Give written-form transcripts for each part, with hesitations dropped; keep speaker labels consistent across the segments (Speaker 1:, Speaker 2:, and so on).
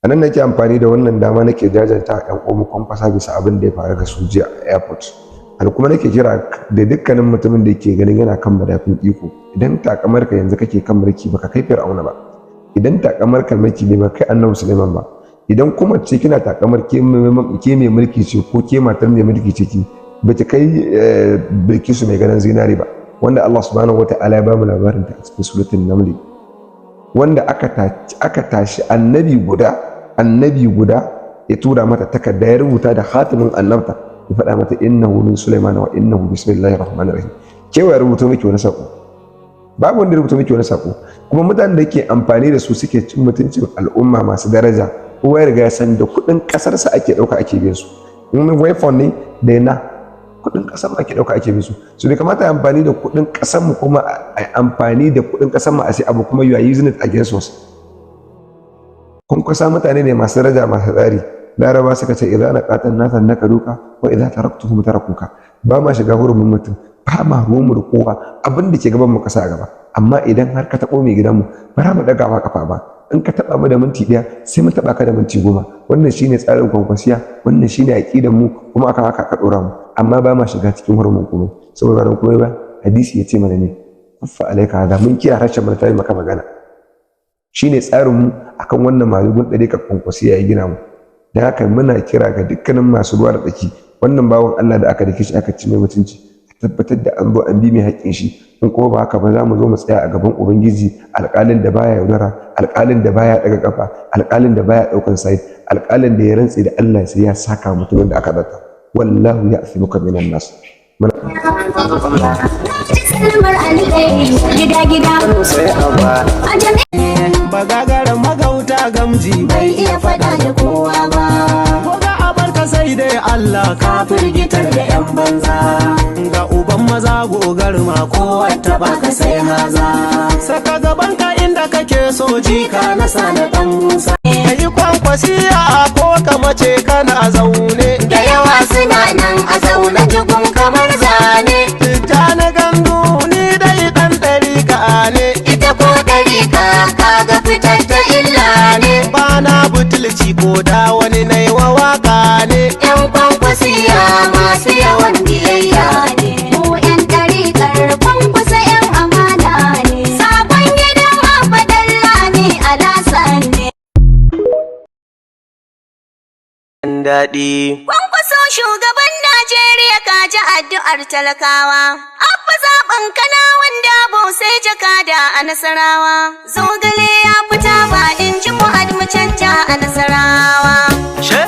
Speaker 1: a nan nake amfani da wannan dama nake jajanta ɗan uwan Kwankwasa bisa abin da ya faru da su jiya a airport. Kuma nake kira da dukkanin mutumin da yake ganin yana kan madafin iko, idan takamar ka yanzu kake kan mulki baka kai Fir'auna ba, idan takamar ka mulki ne baka kai Annabi Sulaiman ba, idan kuma ce kina takamar ke mai mulki ce ko ke matar mai mulki ce ki baki kai Bilkisu mai gadon zinari ba, wanda Allah subhanahu wataala ya bamu labarin ta a cikin suratul Naml, wanda aka tashi annabi guda ya tura mata takarda ya rubuta da khatimin annabta ya faɗa mata innahu min Sulaiman wa innahu bismillahir rahmanir rahim. Kewa ya rubuta miki wani sako? Babu wanda ya rubuta miki wani sako. Kuma mutanen da ke amfani da su suke cin mutuncin al'umma masu daraja, kowa ya riga ya san da kuɗin ƙasarsa ake ɗauka ake biyan su. In waifon ne da yana kuɗin ƙasar ake ɗauka ake biyan su. So bai kamata a amfani da kuɗin ƙasar mu kuma a amfani da kuɗin ƙasar mu a sai abu kuma you are using it against us. Kwankwasa mutane ne masu daraja masu tsari. Laraba suka ce idan na qatan nasan naka duka wa idan taraktuhum tarakuka. Ba ma shiga hurumin mutum, ba ma ruwan mu da kowa, abin da ke gaban mu kasa gaba. Amma idan har ka taɓo mai gidanmu ba za mu ɗaga ma kafa ba. In ka taɓa mu da minti ɗaya sai mun taɓa ka da minti 10. Wannan shine tsarin Kwankwasiya, wannan shine aƙidar mu, kuma akan haka ka ɗora mu. Amma ba ma shiga cikin hurumin komai, saboda ran komai ba hadisi ya ce mana ne kuffa alaika hada, mun kiya harshen mu ta yi maka magana. Shine tsarin mu akan wannan malugun ɗariƙar Kwankwasiya ya gina mu. Da haka muna kira ga dukkanin masu ruwa da tsaki, wannan bawan Allah da aka dake shi aka ci mai mutunci, a tabbatar da an zo an bi mai haƙƙin shi. In kuma ba haka ba za mu zo mu tsaya a gaban Ubangiji, alƙalin da baya yaudara, alƙalin da baya ɗaga ƙafa, alƙalin da baya ɗaukan sai, alƙalin da ya rantse da Allah sai ya saka mutumin da aka data. Wallahu ya'simuka minan nas.
Speaker 2: Bagagaran magauta gamji bai iya faɗa da kowa ba. Koga abarka sai dai Allah ka firgitar da 'yan banza. Ga uban maza gogar ma kowata baka sai haza. Saka gaban ka inda kake so jika na sana dan Musa. Kai Kwankwasiya ko ka mace kana zaune.
Speaker 3: Da yawa suna nan a zaune jigun kamar zane.
Speaker 2: Ta na gandu ni dai dan ɗarika ne.
Speaker 3: Ita ko ɗarika kaga fitar ta illa ne.
Speaker 2: Bana butulci ko da wani na yi wa waka ne.
Speaker 3: 'Yan Kwankwasiya masu yawan biyayya ne. Mu 'yan ɗarikar Kwankwasa 'yan amana ne. Sabon gidan Abdalla ne Alasan ne.
Speaker 2: Daɗi.
Speaker 3: Kwankwaso shugaban Najeriya ka ji addu'ar talakawa. Abba zaɓin kana wanda bo sai jakada a Nasarawa. Zogale ya fita ba in ji Fuad mu canja a Nasarawa.
Speaker 2: She?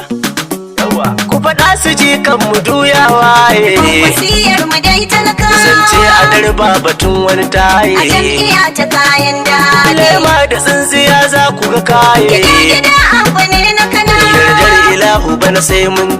Speaker 2: Yawa. Ku faɗa su ji kan mu duyawa ye.
Speaker 3: Kwankwasiyar mu dai talakawa.
Speaker 2: Zance a darba batun wani taye.
Speaker 3: A jam'iyya ta kayan daɗi.
Speaker 2: Lema da tsintsiya za ku ga kaye.
Speaker 3: Gida abu ne na kana.
Speaker 2: Yardar ilahu bana sai mun